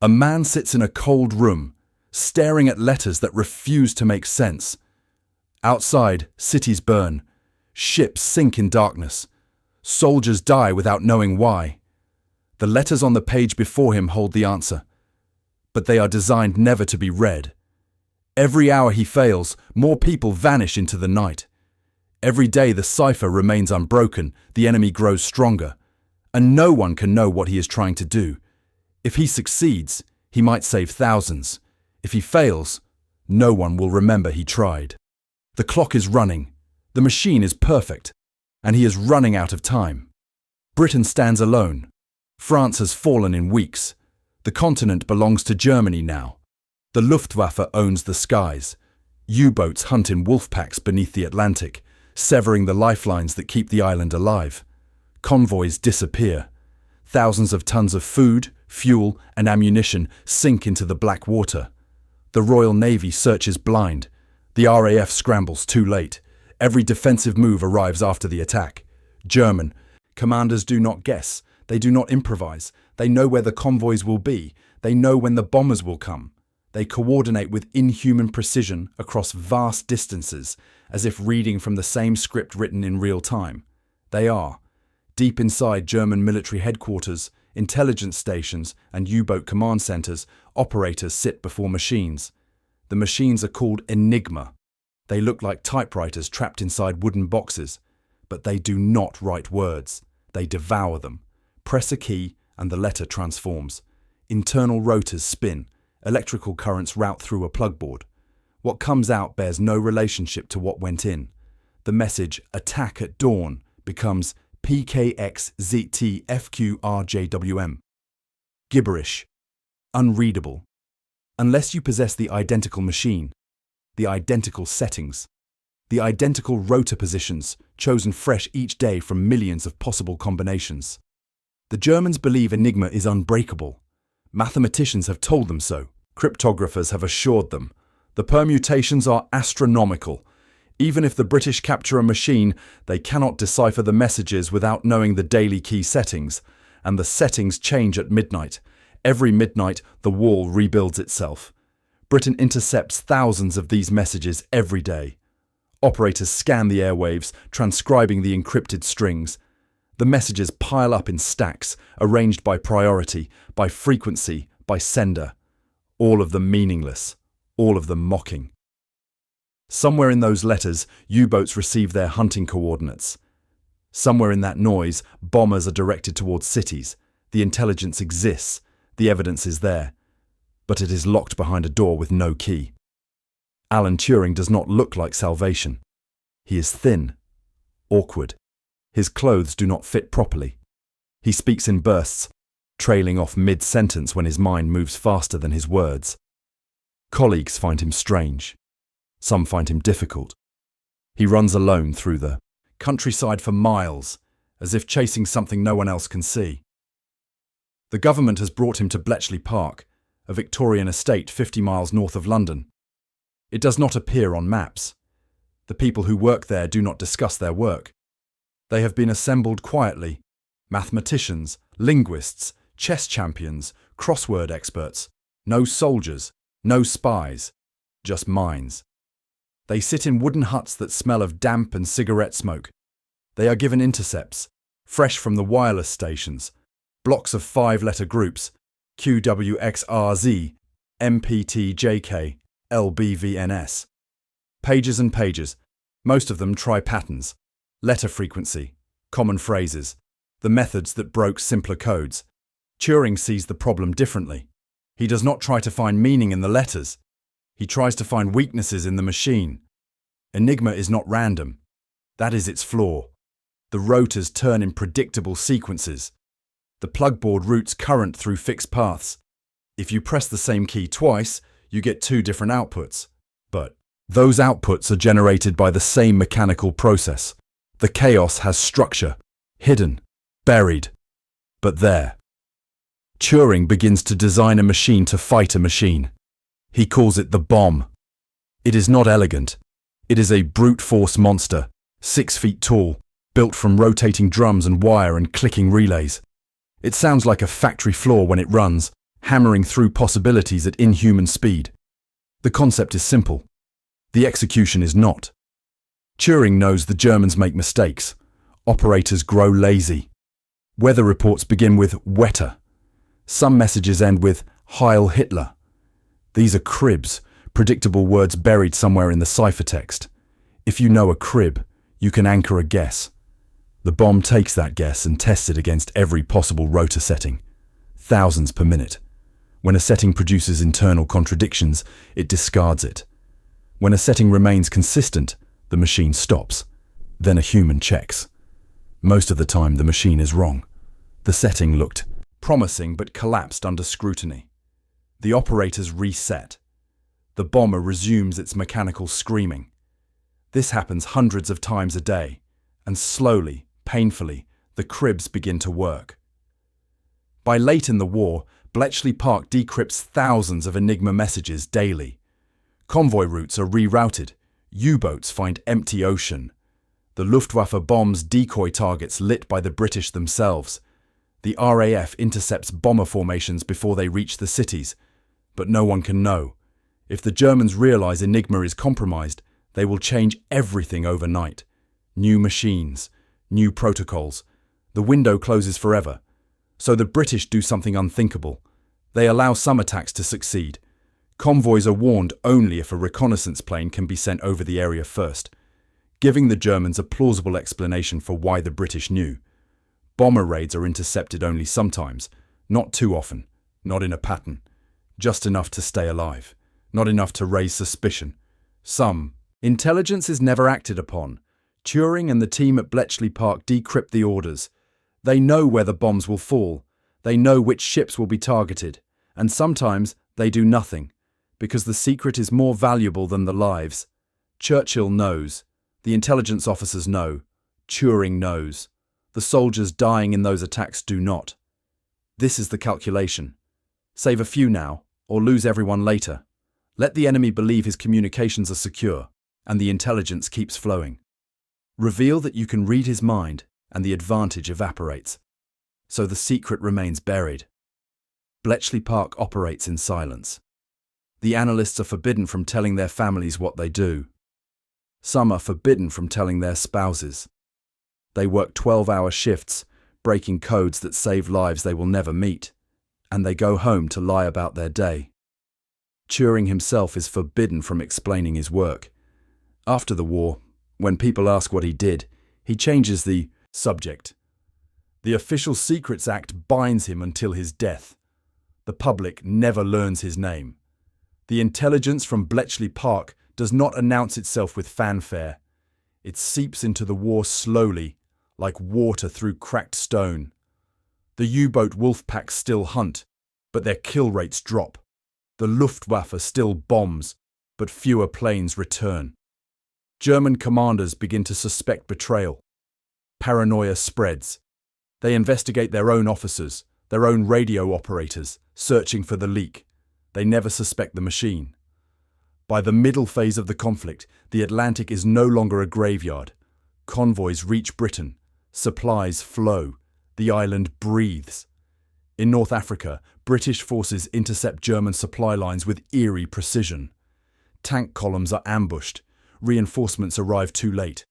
A man sits in a cold room, staring at letters that refuse to make sense. Outside, cities burn. Ships sink in darkness. Soldiers die without knowing why. The letters on the page before him hold the answer, but they are designed never to be read. Every hour he fails, more people vanish into the night. Every day the cipher remains unbroken, the enemy grows stronger, and no one can know what he is trying to do. If he succeeds, he might save thousands. If he fails, no one will remember he tried. The clock is running, the machine is perfect, and he is running out of time. Britain stands alone. France has fallen in weeks. The continent belongs to Germany now. The Luftwaffe owns the skies. U-boats hunt in wolf packs beneath the Atlantic, severing the lifelines that keep the island alive. Convoys disappear. Thousands of tons of food, fuel, and ammunition sink into the black water. The Royal Navy searches blind. The RAF scrambles too late. Every defensive move arrives after the attack. German commanders do not guess. They do not improvise. They know where the convoys will be. They know when the bombers will come. They coordinate with inhuman precision across vast distances, as if reading from the same script written in real time. They are. Deep inside German military headquarters, intelligence stations, and U-boat command centers, operators sit before machines. The machines are called Enigma. They look like typewriters trapped inside wooden boxes, but they do not write words. They devour them. Press a key and the letter transforms. Internal rotors spin. Electrical currents route through a plugboard. What comes out bears no relationship to what went in. The message "Attack at Dawn" becomes PKXZTFQRJWM. Gibberish. Unreadable. Unless you possess the identical machine, the identical settings, the identical rotor positions chosen fresh each day from millions of possible combinations. The Germans believe Enigma is unbreakable. Mathematicians have told them so. Cryptographers have assured them. The permutations are astronomical. Even if the British capture a machine, they cannot decipher the messages without knowing the daily key settings. And the settings change at midnight. Every midnight, the wall rebuilds itself. Britain intercepts thousands of these messages every day. Operators scan the airwaves, transcribing the encrypted strings. The messages pile up in stacks, arranged by priority, by frequency, by sender. All of them meaningless, all of them mocking. Somewhere in those letters, U-boats receive their hunting coordinates. Somewhere in that noise, bombers are directed towards cities. The intelligence exists, the evidence is there, but it is locked behind a door with no key. Alan Turing does not look like salvation. He is thin, awkward. His clothes do not fit properly. He speaks in bursts, trailing off mid-sentence when his mind moves faster than his words. Colleagues find him strange. Some find him difficult. He runs alone through the countryside for miles, as if chasing something no one else can see. The government has brought him to Bletchley Park, a Victorian estate 50 miles north of London. It does not appear on maps. The people who work there do not discuss their work. They have been assembled quietly. Mathematicians, linguists, chess champions, crossword experts. No soldiers, no spies, just minds. They sit in wooden huts that smell of damp and cigarette smoke. They are given intercepts, fresh from the wireless stations, blocks of 5-letter groups, QWXRZ, MPTJK, LBVNS. Pages and pages, most of them tri-patterns. Letter frequency, common phrases, the methods that broke simpler codes. Turing sees the problem differently. He does not try to find meaning in the letters. He tries to find weaknesses in the machine. Enigma is not random. That is its flaw. The rotors turn in predictable sequences. The plugboard routes current through fixed paths. If you press the same key twice, you get 2 different outputs. But those outputs are generated by the same mechanical process. The chaos has structure, hidden, buried, but there. Turing begins to design a machine to fight a machine. He calls it the Bombe. It is not elegant. It is a brute force monster, 6 feet tall, built from rotating drums and wire and clicking relays. It sounds like a factory floor when it runs, hammering through possibilities at inhuman speed. The concept is simple. The execution is not. Turing knows the Germans make mistakes. Operators grow lazy. Weather reports begin with wetter. Some messages end with Heil Hitler. These are cribs, predictable words buried somewhere in the ciphertext. If you know a crib, you can anchor a guess. The bomb takes that guess and tests it against every possible rotor setting, thousands per minute. When a setting produces internal contradictions, it discards it. When a setting remains consistent, the machine stops. Then a human checks. Most of the time, the machine is wrong. The setting looked promising but collapsed under scrutiny. The operators reset. The bomber resumes its mechanical screaming. This happens hundreds of times a day, and slowly, painfully, the cribs begin to work. By late in the war, Bletchley Park decrypts thousands of Enigma messages daily. Convoy routes are rerouted. U-boats find empty ocean. The Luftwaffe bombs decoy targets lit by the British themselves. The RAF intercepts bomber formations before they reach the cities. But no one can know. If the Germans realize Enigma is compromised, they will change everything overnight. New machines, new protocols. The window closes forever. So the British do something unthinkable. They allow some attacks to succeed. Convoys are warned only if a reconnaissance plane can be sent over the area first, giving the Germans a plausible explanation for why the British knew. Bomber raids are intercepted only sometimes, not too often, not in a pattern, just enough to stay alive, not enough to raise suspicion. Intelligence is never acted upon. Turing and the team at Bletchley Park decrypt the orders. They know where the bombs will fall. They know which ships will be targeted. And sometimes they do nothing, because the secret is more valuable than the lives. Churchill knows. The intelligence officers know. Turing knows. The soldiers dying in those attacks do not. This is the calculation. Save a few now, or lose everyone later. Let the enemy believe his communications are secure, and the intelligence keeps flowing. Reveal that you can read his mind, and the advantage evaporates. So the secret remains buried. Bletchley Park operates in silence. The analysts are forbidden from telling their families what they do. Some are forbidden from telling their spouses. They work 12-hour shifts, breaking codes that save lives they will never meet, and they go home to lie about their day. Turing himself is forbidden from explaining his work. After the war, when people ask what he did, he changes the subject. The Official Secrets Act binds him until his death. The public never learns his name. The intelligence from Bletchley Park does not announce itself with fanfare. It seeps into the war slowly, like water through cracked stone. The U-boat wolf packs still hunt, but their kill rates drop. The Luftwaffe still bombs, but fewer planes return. German commanders begin to suspect betrayal. Paranoia spreads. They investigate their own officers, their own radio operators, searching for the leak. They never suspect the machine. By the middle phase of the conflict, the Atlantic is no longer a graveyard. Convoys reach Britain. Supplies flow. The island breathes. In North Africa, British forces intercept German supply lines with eerie precision. Tank columns are ambushed. Reinforcements arrive too late.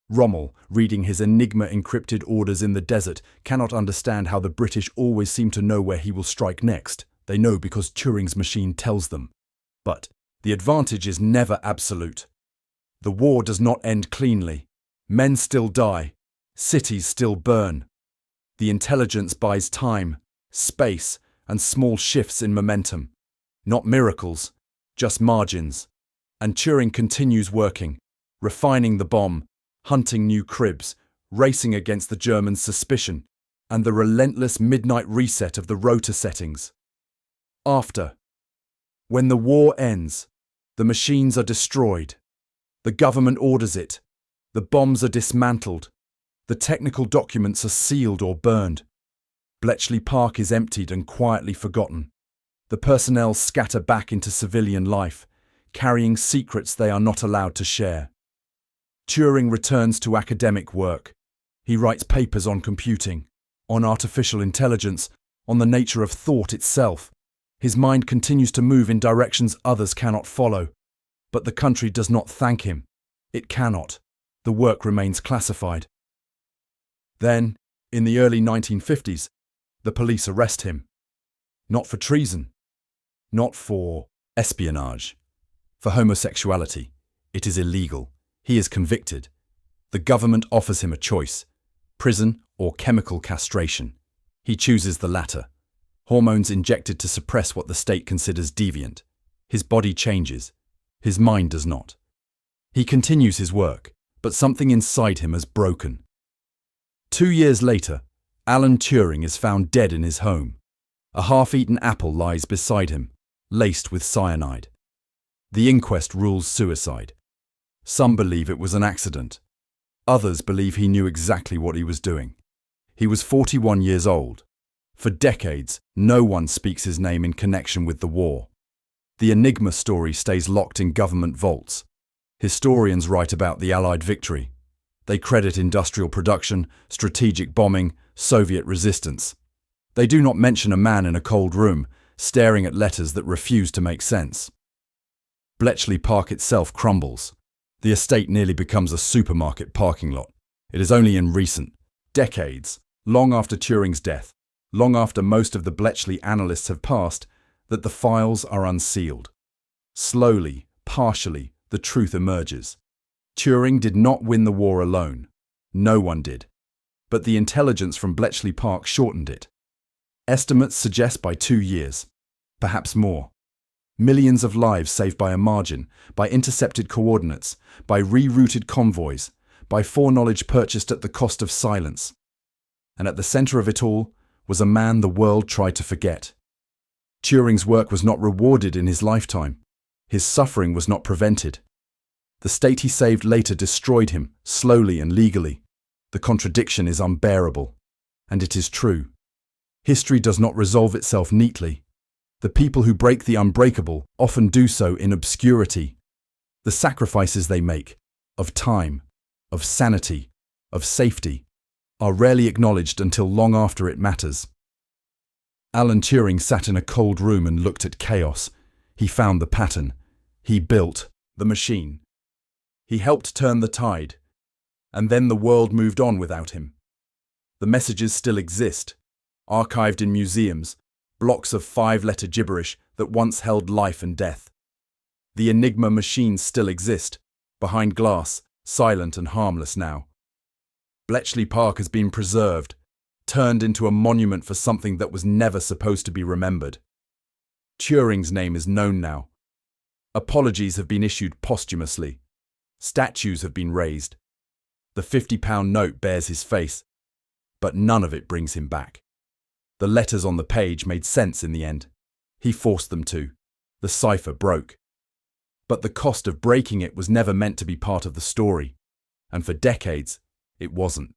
Rommel, reading his Enigma encrypted orders in the desert, cannot understand how the British always seem to know where he will strike next. They know because Turing's machine tells them. But the advantage is never absolute. The war does not end cleanly. Men still die. Cities still burn. The intelligence buys time, space, and small shifts in momentum. Not miracles, just margins. And Turing continues working, refining the bomb, hunting new cribs, racing against the Germans' suspicion, and the relentless midnight reset of the rotor settings. After. When the war ends, the machines are destroyed. The government orders it. The bombs are dismantled. The technical documents are sealed or burned. Bletchley Park is emptied and quietly forgotten. The personnel scatter back into civilian life, carrying secrets they are not allowed to share. Turing returns to academic work. He writes papers on computing, on artificial intelligence, on the nature of thought itself. His mind continues to move in directions others cannot follow. But the country does not thank him. It cannot. The work remains classified. Then, in the early 1950s, the police arrest him. Not for treason. Not for espionage. For homosexuality. It is illegal. He is convicted. The government offers him a choice: prison or chemical castration. He chooses the latter. Hormones injected to suppress what the state considers deviant. His body changes. His mind does not. He continues his work, but something inside him has broken. 2 years later, Alan Turing is found dead in his home. A half-eaten apple lies beside him, laced with cyanide. The inquest rules suicide. Some believe it was an accident. Others believe he knew exactly what he was doing. He was 41 years old. For decades, no one speaks his name in connection with the war. The Enigma story stays locked in government vaults. Historians write about the Allied victory. They credit industrial production, strategic bombing, Soviet resistance. They do not mention a man in a cold room, staring at letters that refuse to make sense. Bletchley Park itself crumbles. The estate nearly becomes a supermarket parking lot. It is only in recent decades, long after Turing's death, long after most of the Bletchley analysts have passed, that the files are unsealed. Slowly, partially, the truth emerges. Turing did not win the war alone. No one did. But the intelligence from Bletchley Park shortened it. Estimates suggest by 2 years, perhaps more. Millions of lives saved by a margin, by intercepted coordinates, by rerouted convoys, by foreknowledge purchased at the cost of silence. And at the center of it all was a man the world tried to forget. Turing's work was not rewarded in his lifetime. His suffering was not prevented. The state he saved later destroyed him, slowly and legally. The contradiction is unbearable. And it is true. History does not resolve itself neatly. The people who break the unbreakable often do so in obscurity. The sacrifices they make, of time, of sanity, of safety, are rarely acknowledged until long after it matters. Alan Turing sat in a cold room and looked at chaos. He found the pattern. He built the machine. He helped turn the tide. And then the world moved on without him. The messages still exist, archived in museums, blocks of 5-letter gibberish that once held life and death. The Enigma machines still exist, behind glass, silent and harmless now. Bletchley Park has been preserved, turned into a monument for something that was never supposed to be remembered. Turing's name is known now. Apologies have been issued posthumously. Statues have been raised. The £50 note bears his face, but none of it brings him back. The letters on the page made sense in the end. He forced them to. The cipher broke. But the cost of breaking it was never meant to be part of the story, and for decades, it wasn't.